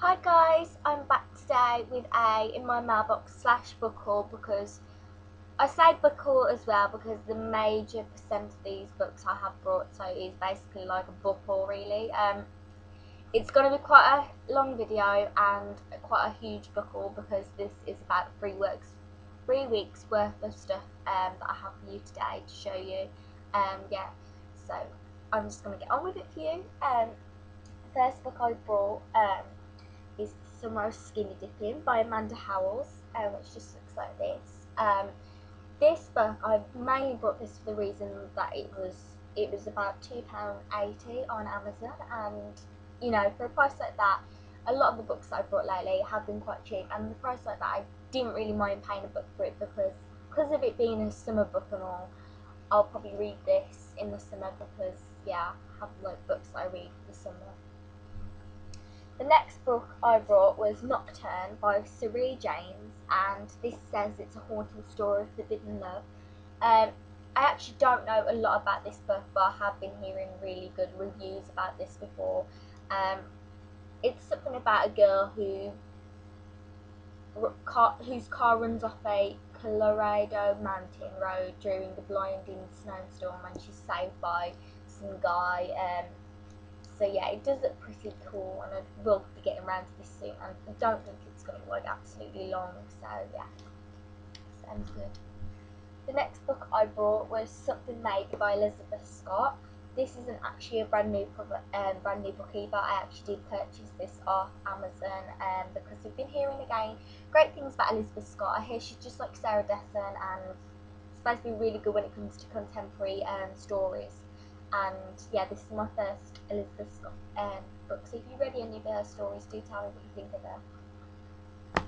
Hi guys, I'm back today with in my mailbox slash book haul, because I say book haul as well because the major percent of these books I have brought, so it's basically like a book haul really. It's going to be quite a long video and quite a huge book haul because this is about 3 weeks worth of stuff that I have for you today to show you. Yeah, so I'm just going to get on with it for you. First book I brought is Summer Skinny Dipping by Amanda Howells, which just looks like this. This book, I mainly brought this for the reason that it was about £2.80 on Amazon, and you know, for a price like that, a lot of the books that I brought lately have been quite cheap, and the price like that I didn't really mind paying a book for it because of it being a summer book and all. I'll probably read this in the summer because yeah, I have like books I read for the summer. The next book I brought was Nocturne by Siri James, and this says it's a haunting story of forbidden love. I actually don't know a lot about this book, but I have been hearing really good reviews about this before. It's something about a girl whose car runs off a Colorado mountain road during a blinding snowstorm, and she's saved by some guy. So yeah, it does look pretty cool, and I will be getting around to this soon, and I don't think it's going to be like absolutely long, so yeah, sounds good. The next book I brought was Something Maybe by Elizabeth Scott. This isn't actually a brand new book either. I actually did purchase this off Amazon because we've been hearing again great things about Elizabeth Scott. I hear she's just like Sarah Desson and supposed to be really good when it comes to contemporary stories. And yeah, this is my first Elizabeth Scott book, so if you read any of her stories, do tell me what you think of her.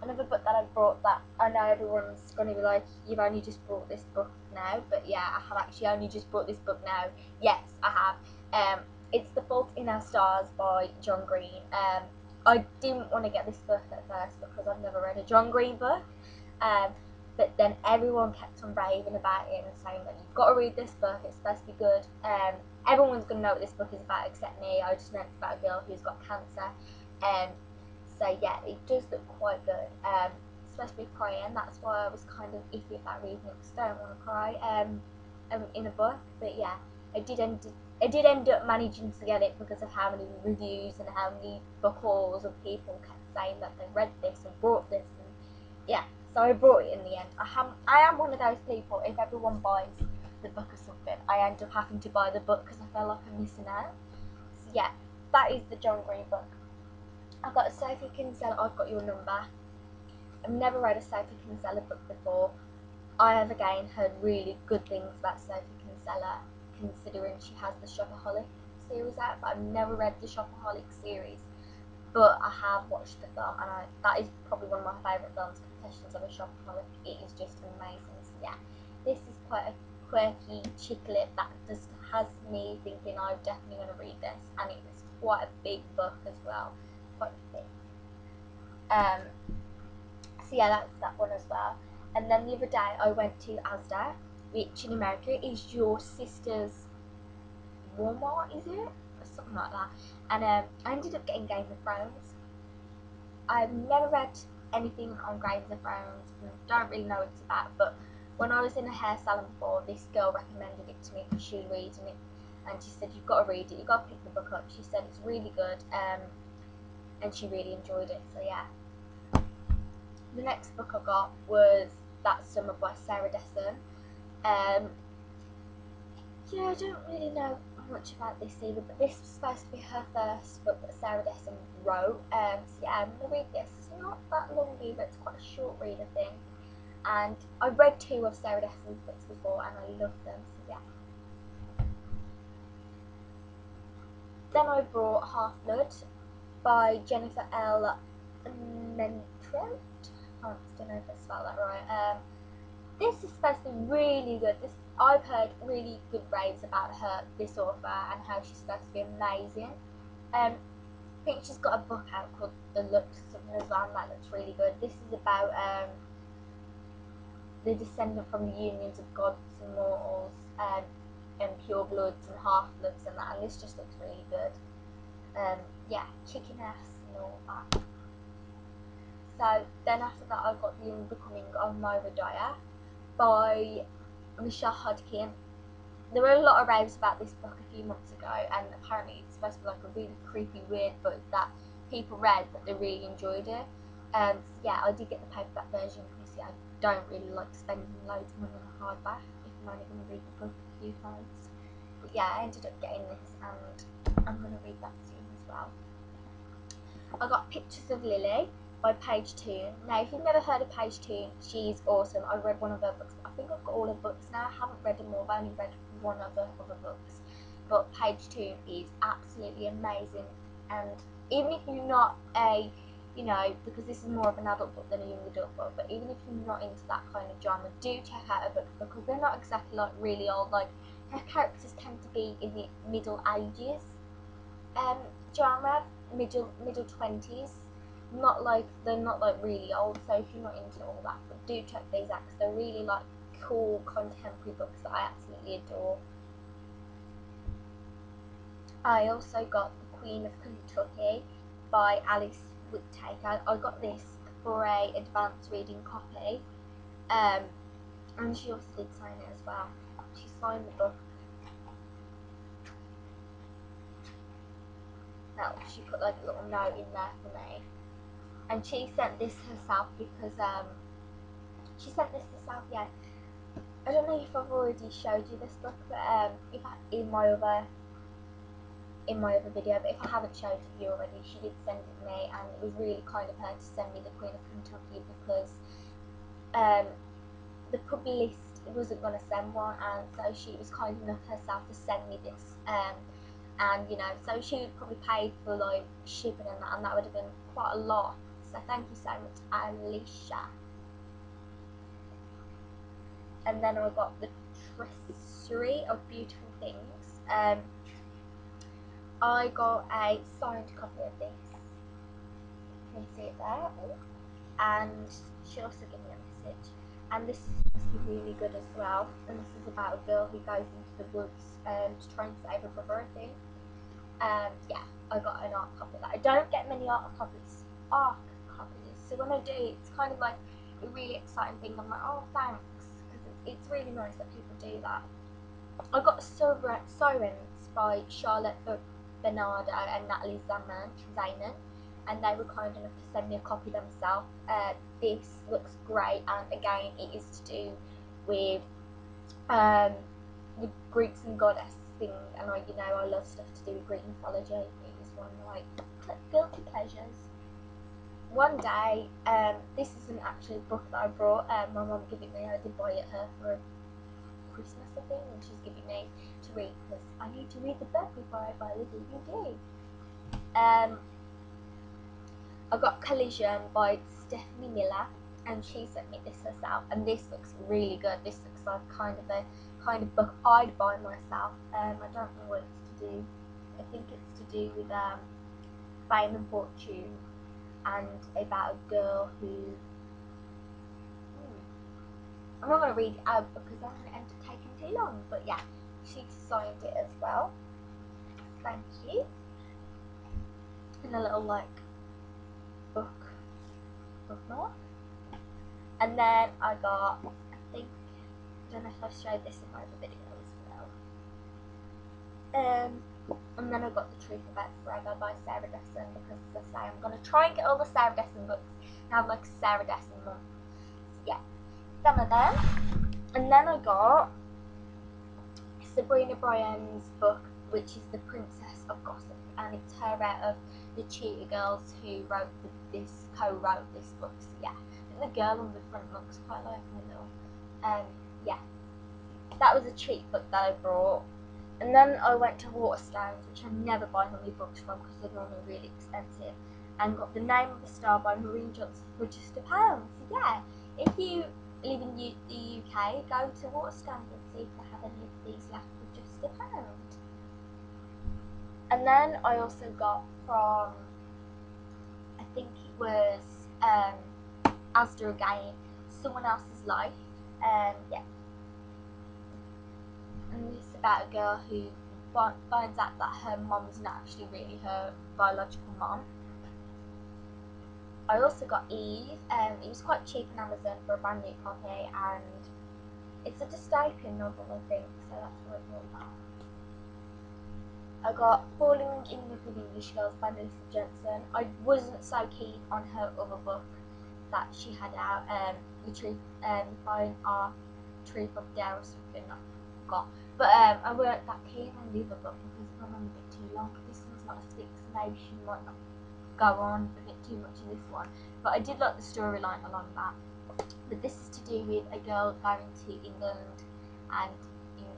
Another book that I brought that I know everyone's going to be like, you've only just brought this book now, but yeah, I have actually only just brought this book now. Yes, I have. It's The Fault in Our Stars by John Green. I didn't want to get this book at first because I've never read a John Green book, but then everyone kept on raving about it and saying that you've got to read this book, it's supposed to be good. Everyone's going to know what this book is about except me. I just know it's about a girl who's got cancer. So yeah, it does look quite good. It's supposed to be crying, that's why I was kind of iffy about reading it because I don't want to cry in a book. But yeah, I did end up managing to get it because of how many reviews and how many book hauls of people kept saying that they read this and brought this, and yeah, so I brought it in the end. I am one of those people, if everyone buys the book or something, I end up having to buy the book because I feel like I'm missing out. So yeah, that is the John Green book. I've got a Sophie Kinsella, I've Got Your Number. I've never read a Sophie Kinsella book before. I have again heard really good things about Sophie Kinsella, considering she has the Shopaholic series out, but I've never read the Shopaholic series. But I have watched the film, and that is probably one of my favourite films, Confessions of a Shopaholic. It is just amazing. So yeah, this is quite a quirky chicklet that just has me thinking I'm definitely going to read this, and it is quite a big book as well. Quite thick. So yeah, that's that one as well. And then the other day I went to Asda, which in America is your sister's Walmart, is it? Or something like that. And I ended up getting Game of Thrones. I've never read anything on Game of Thrones and don't really know what it's about, but when I was in a hair salon before, this girl recommended it to me because she was reading it, and she said, you've got to read it, you've got to pick the book up. She said it's really good, and she really enjoyed it, so yeah. The next book I got was That Summer by Sarah Desson. Yeah, I don't really know much about this either, but this was supposed to be her first book that Sarah Desson wrote. So yeah, I'm going to read this. It's not that long either, it's quite a short read, I think. And I've read 2 of Sarah Desson's books before and I love them, so yeah. Then I brought Half-Blood by Jennifer L. Mentrent. I don't know if I spelled that right. This is supposed to be really good. I've heard really good raves about this author, and how she's supposed to be amazing. I think she's got a book out called The Looks or something as well, and that looks really good. This is about the descendant from the unions of gods and mortals, and pure bloods and half bloods and that, and this just looks really good. yeah, kicking ass and all that. So then after that I got The Unbecoming of Myra Dyer by Michelle Hodkin. There were a lot of raves about this book a few months ago, and apparently it's supposed to be like a really creepy, weird book that people read but they really enjoyed it. So yeah, I did get the paperback version because I don't really like spending loads of money on a hardback if I'm only going to read the book a few times. But yeah, I ended up getting this and I'm going to read that soon as well. I got Pictures of Lily by Paige Toon. Now, if you've never heard of Paige Toon, she's awesome. I read one of her books. I think I've got all her books now. I haven't read them all. I've only read one of her other books. But Paige Toon is absolutely amazing. And even if you're not a, you know, because this is more of an adult book than a young adult book, but even if you're not into that kind of genre, do check out her books because they're not exactly like really old. Like, her characters tend to be in the middle ages genre, middle 20s. They're not like really old, so if you're not into all that, but do check these out because they're really like cool contemporary books that I absolutely adore. I also got The Queen of Kentucky by Alice Whittaker. I got this for a advanced reading copy, and she also did sign it as well. She signed the book. Now she put like a little note in there for me. And she sent this herself because yeah. I don't know if I've already showed you this book, but in my other video, but if I haven't showed it to you already, she did send it to me, and it was really kind of her to send me The Queen of Kentucky because the publicist wasn't going to send one, and so she was kind enough herself to send me this. And you know, so she would probably pay for like shipping and that would have been quite a lot. So thank you so much, Alicia. And then I got The Treasury of Beautiful Things. I got a signed copy of this. You can see it there. And she also gave me a message. And this is supposed to be really good as well. And this is about a girl who goes into the woods to try and save her brother, I think. Yeah, I got an art copy of that. I don't get many art copies. So when I do, it's kind of like a really exciting thing. I'm like, oh, thanks, because it's really nice that people do that. I got Sirens by Charlotte Bernardo and Natalie Zayman, and they were kind enough to send me a copy themselves. This looks great, and again, it is to do with the Greeks and goddess thing, and I love stuff to do with Greek mythology. It is one of my guilty pleasures. One day, this isn't actually a book that I brought. My mum gave it me. I did buy it her for Christmas, I think, and she's giving me to read because I need to read the book before I buy the DVD. I got Collision by Stephanie Miller, and she sent me this herself, and this looks really good. This looks like kind of book I'd buy myself. I don't know what it's to do. I think it's to do with fame and fortune, and about a girl who I'm not going to read it out because I don't want to end up taking too long, but yeah, she signed it as well. Thank you. And a little like bookmark. And then I got, I don't know if I showed this in my other video as well. And then I got The Truth About Forever by Sarah Dessen because, as I say, I'm going to try and get all the Sarah Dessen books and have like a Sarah Dessen month. So, yeah, some of them. And then I got Sabrina Bryan's book, which is The Princess of Gossip, and it's her out of the Cheetah Girls who co-wrote this book. So yeah, I think the girl on the front looks quite like my little, yeah, that was a cheap book that I brought. And then I went to Waterstones, which I never buy many books from because they're normally really expensive, and got The Name of the Star by Maureen Johnson for just £1. So yeah, if you live in the UK, go to Waterstones and see if they have any of these left for just £1. And then I also got from, I think it was Asda again, Someone Else's Life, yeah. And it's about a girl who finds out that her mom's not actually really her biological mom. I also got Eve. It was quite cheap on Amazon for a brand new copy, and it's a dystopian novel, I think, so that's what I bought that. I got Falling in Love with English Girls by Melissa Johnson. I wasn't so keen on her other book that she had out, the Truth, Fine Art, Truth of Dare or something, I forgot. But I weren't that keen on the other book because it went on a bit too long. This one's not as thick, so maybe she might not go on a bit too much in this one. But I did like the storyline along that. But this is to do with a girl going to England and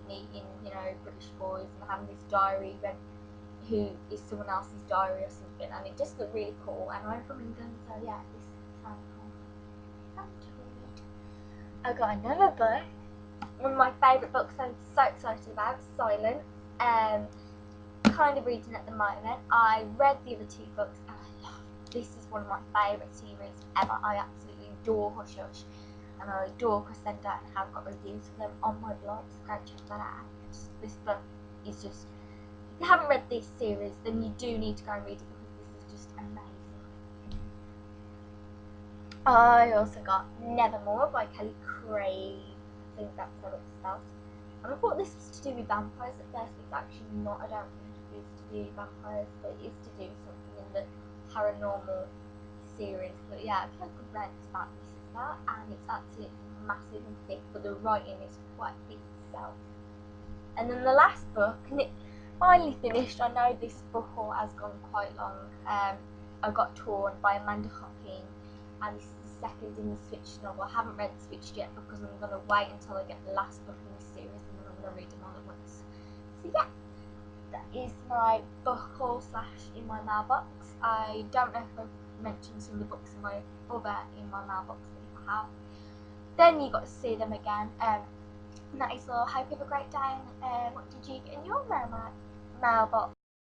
meeting, British boys and having this diary who is someone else's diary or something, and it just looked really cool. And I'm from England, so yeah, this sounds cool. I got another book, one of my favourite books I'm so excited about, Silence. Kind of reading at the moment. I read the other two books and I love it. This is one of my favourite series ever. I absolutely adore Hush Hush and I adore Crescenda, and have got reviews for them on my blog, so go check that out. This book is just, if you haven't read this series, then you do need to go and read it because this is just amazing. I also got Nevermore by Kelly Craig. I think that's how it's spelled. And I thought this was to do with vampires at first, but it's actually not. I don't think it is to do with vampires, but it is to do with something in the paranormal series. But yeah, I feel like I've read about this is that, and it's absolutely massive and thick, but the writing is quite thick itself. And then the last book, and it finally finished. I know this book has gone quite long. I Got Torn by Amanda Hocking, and this is the second in the Switch novel. I haven't read Switched yet because I'm going to wait until I get the last book in the series and then I'm going to read them all at once. So yeah, that is my book haul / in my mailbox. I don't know if I've mentioned some of the books in my mailbox, but if I have, then you got to see them again. And that is all. Hope you have a great day. What did you get in your mailbox?